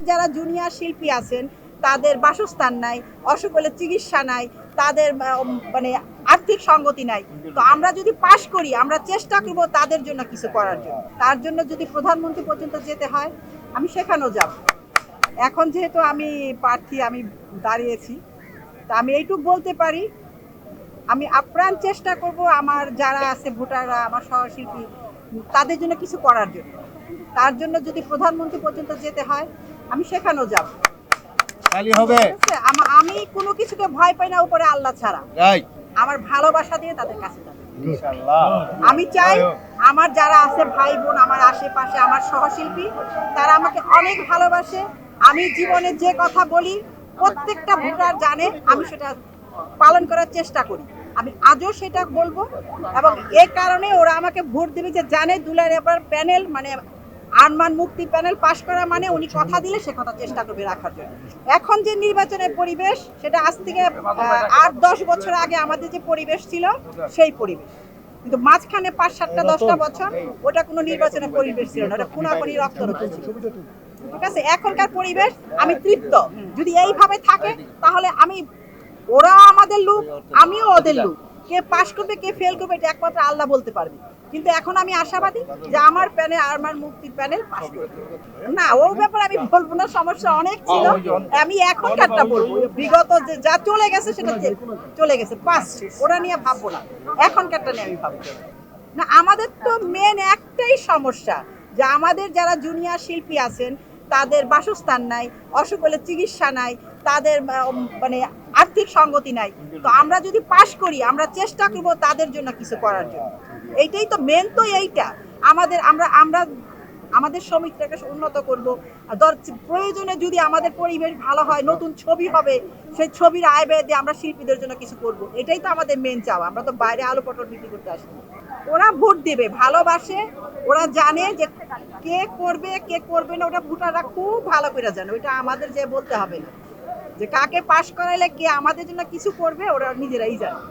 যারা জুনিয়র শিল্পী আছেন তাদের বাসস্থান নাই, অসুখ হলে চিকিৎসা নাই, তাদের মানে আর্থিক সঙ্গতি নাই। তো আমরা যদি পাশ করি আমরা চেষ্টা করব তাদের জন্য কিছু করার জন্য। তার জন্য যদি প্রধানমন্ত্রী পর্যন্ত যেতে হয় আমি সেখানেও যাব। এখন যেহেতু আমি প্রার্থী, আমি দাঁড়িয়েছি, তা আমি এইটুকু বলতে পারি, আমি আপ্রাণ চেষ্টা করব আমার যারা আছে ভোটাররা, আমার সহশিল্পী, তাদের জন্য কিছু করার জন্য। তার জন্য যদি প্রধানমন্ত্রী পর্যন্ত যেতে হয় আমি সেখানেও যাব। আমি কোনো কিছুকে ভয় পাই না উপরে আল্লাহ ছাড়া। আমার ভালোবাসা দিয়ে তাদের কাছে যাব। আমি চাই আমার যারা আছে ভাই বোন, আমার আশেপাশে আমার সহশিল্পী, তারা আমাকে অনেক ভালোবাসে। আমি জীবনে যে কথা বলি প্রত্যেকটা ভোটার জানে, আমি সেটা পালন করার চেষ্টা করি। আমি আজও সেটা বলবো, এবং এ কারণে ওরা আমাকে ভোট দেবে যে জানে দুলার এবার প্যানেল মানে আরমান মুক্তি প্যানেল পাশ করা মানে উনি কথা দিলে সে কথা চেষ্টা করবে রাখার জন্য। এখন যে নির্বাচনের পরিবেশ সেটা আজ থেকে 8-10 বছর আগে আমাদের যে পরিবেশ ছিল সেই পরিবেশ, কিন্তু মাঝখানে 5-7-10টা বছর ওটা কোনো নির্বাচনের পরিবেশ ছিল না, ওটা খুনাখুনি রক্তরক্ত ছিল। ঠিক আছে, এখনকার পরিবেশ আমি তৃপ্ত। যদি এইভাবে থাকে তাহলে ওরা আমাদের লোক, আমিও ওদের লোক। কে পাশ করবে কে ফেল করবে এটা একমাত্র আল্লাহ বলতে পারবে। কিন্তু এখন আমি আশাবাদী যে আমার প্যানেল, আমার মুক্তির প্যানেল পাশ করবে। না, ও ব্যাপারে আমি বলবো না, সমস্যা অনেক ছিল। আমি এখনকারটা বলবো, বিগত যে যা চলে গেছে সেটা চলে গেছে, পাস, ওরা নিয়ে ভাববো না। এখনকারটা নিয়ে আমি ভাববো না। আমাদের তো মেন একটাই সমস্যা যে আমাদের যারা জুনিয়র শিল্পী আছেন তাদের বাসস্থান নাই, অসুখ হলে চিকিৎসা নাই, তাদের মানে আর্থিক সঙ্গতি নাই। তো আমরা যদি পাশ করি আমরা চেষ্টা করব তাদের জন্য কিছু করার জন্য। এইটাই তো মেন, তো এইটা আমাদের আমরা আমাদের শ্রমিকটাকে উন্নত করব। প্রয়োজনে যদি আমাদের পরিবেশ ভালো হয়, নতুন ছবি হবে, সেই ছবির আয় ব্যয় দিয়ে আমরা শিল্পীদের জন্য কিছু করব। এটাই তো আমাদের মেন চাওয়া। আমরা তো বাইরে আলু পটল বিক্রি করতে আসি। ওরা ভোট দেবে, ভালোবাসে, ওরা জানে যে কে করবে কে করবে না, ওটা ভোটাররা খুব ভালো করে জানে। ওইটা আমাদের যে বলতে হবে না যে কাকে পাশ করাইলে কে আমাদের জন্য কিছু করবে, ওরা নিজেরাই জানে।